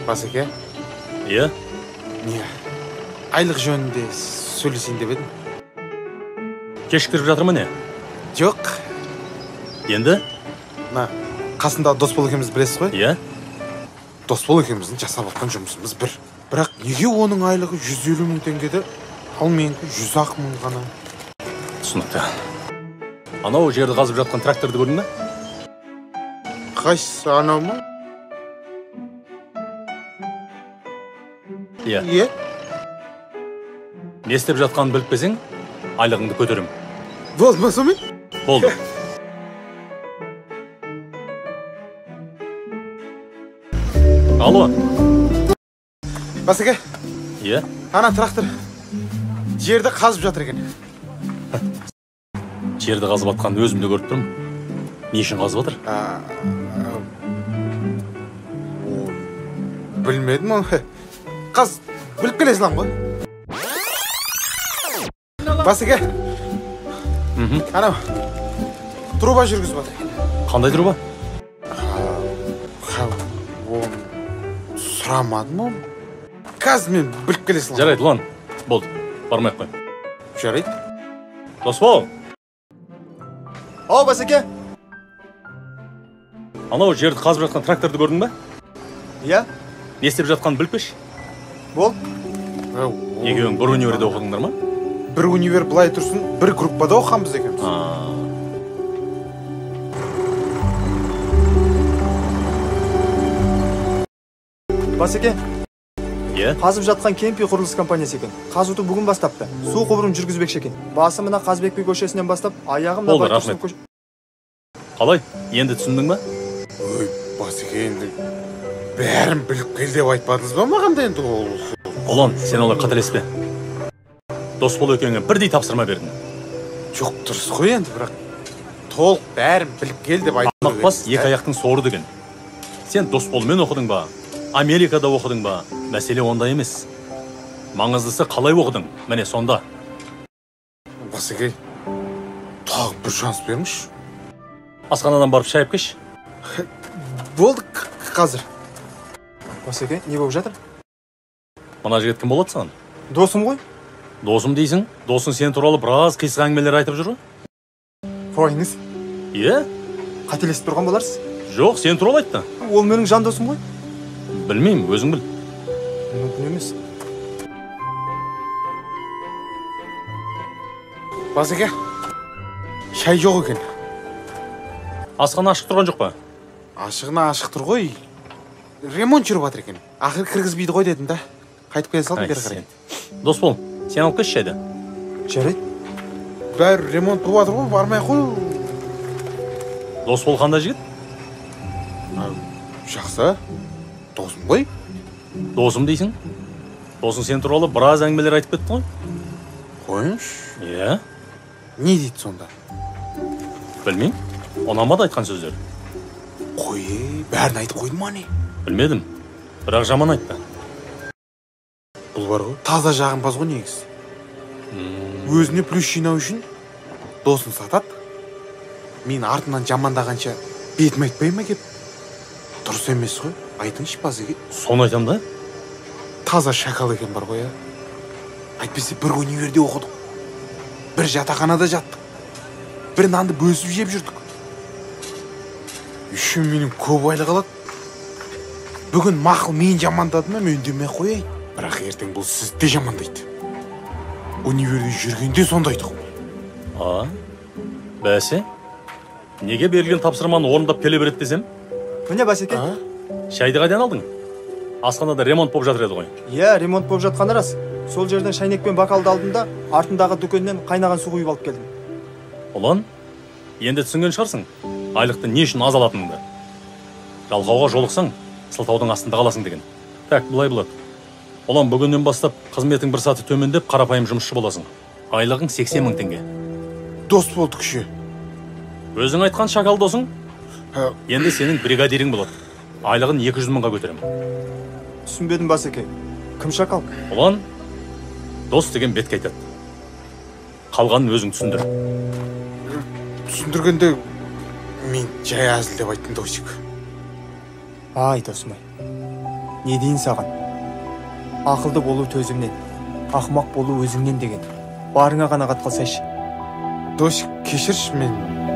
Басеке? Иә? Не? Айлық жөнінде сөйлесейін деп едім. Кешіктіріп жатыр ма не? Жоқ. Енді? Қасында Досбол екеуміз білесіз ғой? Иә? Досбол екеуміздің жасап отқан жұмысымыз бір. Бірақ неге оның айлығы 150 мың теңгеді, ал менікі 100 мың ғана? Түсінікті. Анау жерді қазып жатқан тракторды көрдің бе? Қайсы, анау ма? Иә. Иә? Не істеп жатқанын біліп келсең, айлығыңды көтерем. Болды ма сонымен? Болды. Алло. Басеке? Иә? Ана трактор жерді қазып жатыр екен. Жерді қазып жатқанын өзім де көріп тұрмын. Не үшін қазып жатыр? Білмедім оны. Қаз, біліп келесің ғой. Басеке? Анау, труба жүргізіп жатыр. Қандай труба? Сұрамадым оны. Қазір мен біліп келесің. Жарайды, ұлан. Болды, бармай-ақ қой. Жарайды. Досбол! Ау, Басеке? Анау жерді қазып жатқан тракторды көрдің бе? Иә? Не істеп жатқанын біліп келші. Бол. Екеуің бір универде оқыдыңдар ма? Бір универ былай тұрсын, бір группада оқығанбыз екенбіз. Басеке? Иә? Қазып жатқан Кемпи құрылыс компаниясы екен. Қазуды бүгін бастапты. Су құбырын жүргізбекші екен. Басы мына Қазбекби көшесінен бастап, аяғы мына Болды, рахмет. Қалай? Енді түсіндің бе? Ой, Басеке, енді бәрін біліп кел деп айтпадыңыз ба маған да енді ол? Ұлан, сен олай қателеспе. Досбол екеуіңе бірдей тапсырма бердің. Жоқ, дұрыс қой енді, бірақ толық бәрін біліп кел деп айтып Ақ бас екі аяқтың соры деген. Сен Досболмен оқыдың ба? Америкада оқыдың ба? Мәселе онда емес. Маңыздысы қалай оқыдың? Міне сонда. Басеке, тағы бір шанс беріңізші. Асханадан барып шай кеш. Болды қазір. Басеке, не болып жатыр? Мына жігіт кім болады саған? Досым ғой? Досым дейсің? Досың сен туралы біраз қисық әңгімелер айтып жүр ғой? Қойыңыз. Иә? Қателесіп тұрған боларсыз. Жоқ, сен туралы айтты. Ол менің жан досым ғой? Білмеймін, өзің біл. Мүмкін емес. Басеке, шай жоқ екен. Асхана ашық тұрған жоқ па? Ашығына ашық тұр ғой. Ремонт жүріп жатыр екен. Ақыр кіргізбейді ғой дедім да. Қайтып келе салдым бері қарай. Досбол, сен алып кеш шайды. Жарайды. Бәрі ремонт болып жатыр ғой, бармай қой. Досбол қандай жігіт? Жақсы. Досым ғой. Досым дейсің? Досың сен туралы біраз әңгімелер айтып кетті ғой? Қойыңшы. Иә? Не дейді сонда? Білмеймін. Ұнамады айтқан сөздер. Қой, бәрін айтып қойды ма не? Білмедім. Бірақ жаман айтты. Бұл бар ғой, таза жағымпаз ғой негізі. Өзіне плюс жинау үшін досын сатады. Мен артынан жамандағанша бетім айтпай ма кеп? Дұрыс емес ғой, айтыңшы Басеке. Соны айтам да? Таза шакал екен бар ғой, Айтпесе бір универде оқыдық. Бір жатақханада жаттық. Бір нанды бөлісіп жеп жүрдік. Үшін менің көп айлық алады. Бүгін мақыл мен жамандады ма, мен демей қояйын. Бірақ ертең бұл сізді жамандайды. Универде жүргенде сондайды ғой. Бәсе? Неге берілген тапсырманы орындап келе береді десем? Міне Басеке. Шайды қайдан алдың? Асханада ремонт болып жатыр еді ғой. Иә, ремонт болып жатқаны рас. Сол жерден шайнек пен бокалды алдым да, артындағы дүкеннен қайнаған су құйып алып келдім. Ұлан, енді түсінген шығарсың, айлықты не үшін аз алатыныңды. Жалқауға жолықсаң, сылтаудың астында қаласың деген. Так, былай болады. Ұлан, бүгіннен бастап қызметің бір саты төмендеп, қарапайым жұмысшы боласың. Айлығың 80 мың теңге. Дос болдық ше. Өзің айтқан шакал досың? Енді сенің бригадирің болады. Айлығын 200 мыңға көтерем. Түсінбедім Басеке. Кім шакал? Ұлан, дос деген бетке айтады. Қалғанын өзің түсіндір. Түсіндіргенде мен жай әзілдеп айттым Досик. Ай, досым ай. не дейін саған? Ақылды болу төзімнен, ақымақ болу өзіңнен деген. Барыңа қанағат қылсайшы. Досик, кешірші, мен